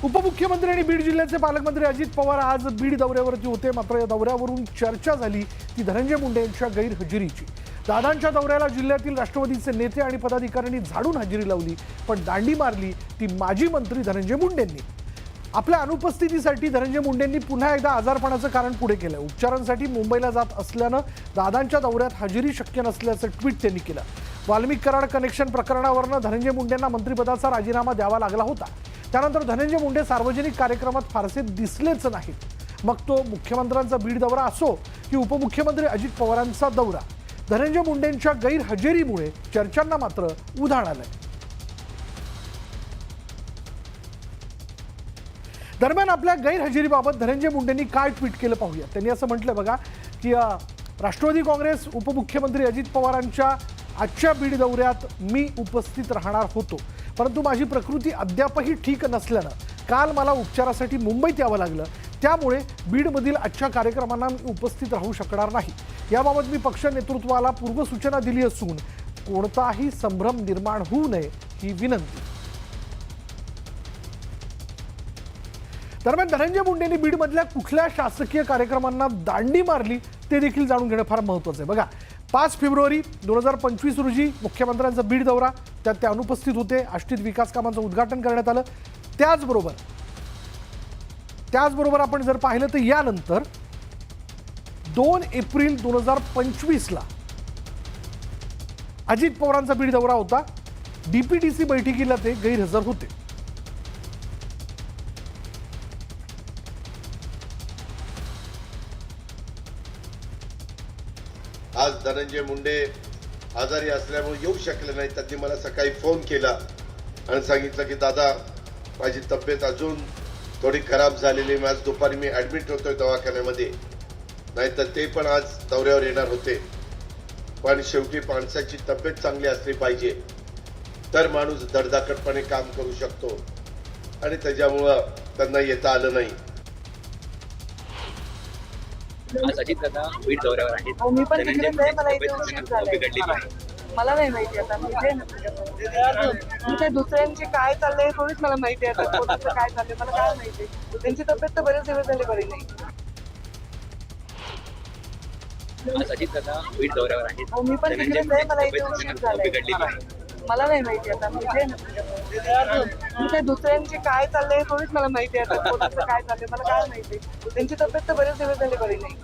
उपमुख्यमंत्री आणि बीड जिल्ह्याचे पालकमंत्री अजित पवार आज बीड दौऱ्यावरती होते। मात्र या दौऱ्यावरून चर्चा झाली ती धनंजय मुंडे यांच्या गैरहजेरीची। दादांच्या दौऱ्याला जिल्ह्यातील राष्ट्रवादीचे नेते आणि पदाधिकाऱ्यांनी झाडून हजेरी लावली, पण दांडी मारली ती माजी मंत्री धनंजय मुंडेंनी। आपल्या अनुपस्थितीसाठी धनंजय मुंडेंनी पुन्हा एकदा आजारपणाचं कारण पुढे केलं। उपचारांसाठी मुंबईला जात असल्यानं दादांच्या दौऱ्यात हजेरी शक्य नसल्याचं ट्विट त्यांनी केलं। वाल्मिक कराड कनेक्शन प्रकरणावरून धनंजय मुंडेंना मंत्रिपदाचा राजीनामा द्यावा लागला होता। त्यानंतर धनंजय मुंडे सार्वजनिक कार्यक्रमात फारसे दिसलेच नाहीत। मग तो मुख्यमंत्र्यांचा बीड दौरा असो की उपमुख्यमंत्री अजित पवारांचा दौरा, धनंजय मुंडेंच्या गैरहजेरीमुळे चर्चांना मात्र उधाण आलंय। दरम्यान आपल्या गैरहजेरीबाबत धनंजय मुंडेंनी काय ट्विट केलं पाहूया। त्यांनी असं म्हटलं बघा की राष्ट्रवादी काँग्रेस उपमुख्यमंत्री अजित पवारांच्या आजच्या बीड दौऱ्यात मी उपस्थित राहणार होतो, परंतु माझी प्रकृती अद्यापही ठीक नसल्यानं काल मला उपचारासाठी मुंबईत यावं लागलं। त्यामुळे बीडमधील आजच्या कार्यक्रमांना मी उपस्थित राहू शकणार नाही। याबाबत मी पक्ष नेतृत्वाला पूर्वसूचना दिली असून कोणताही संभ्रम निर्माण होऊ नये ही विनंती। दरम्यान धनंजय मुंडेंनी बीडमधल्या कुठल्या शासकीय कार्यक्रमांना दांडी मारली ते देखील जाणून घेणं फार महत्त्वाचं आहे। बघा, 5 फेब्रुवारी 2025 रोजी मुख्यमंत्र्यांचा बीड दौरा, त्यात ते अनुपस्थित होते। आष्टीत विकास कामांचं उद्घाटन करण्यात आलं। त्याचबरोबर आपण जर पाहिलं तर यानंतर 2 एप्रिल 2025 ला अजित पवारांचा बीड दौरा होता। डीपीडीसी बैठकीला ते गैरहजर होते। आज धनंजय मुंडे आजारी असल्यामुळे येऊ शकले नाही। त्यांनी मला सकाळी फोन केला आणि सांगितलं की दादा माझी तब्येत अजून थोडी खराब झालेली आहे, आज दुपारी मी ऍडमिट होतोय दवाखान्यामध्ये, नाहीतर ते पण आज दौऱ्यावर येणार होते। पण शेवटी माणसाची तब्येत चांगली असली पाहिजे तर माणूस धडधाकटपणे काम करू शकतो आणि त्याच्यामुळं त्यांना येता आलं नाही। आज अजित दादा बीड दौऱ्यावर आहेत। मी पण तिकडेच आहे, मला इथे उशीर झालाय। मला नाही माहिती आता म्हणजे दुसऱ्यांचे काय चाललंय थोडीच मला माहिती आहे। आता कोणाचं काय चाललंय मला काय माहिती। त्यांची तब्येत तर बरेच दिवस झाले बरी नाही। आज अजित दादा बीड दौऱ्यावर आहेत। मी पण तिकडेच आहे, मला इथे उशीर झालाय। मला नाही माहिती आता म्हणजे दुसऱ्यांचे काय चाललंय थोडीच मला माहिती आहे। आता कोणाचं काय चाललंय मला काय माहिती। त्यांची तब्येत तर बरेच दिवस झाले बरी नाही।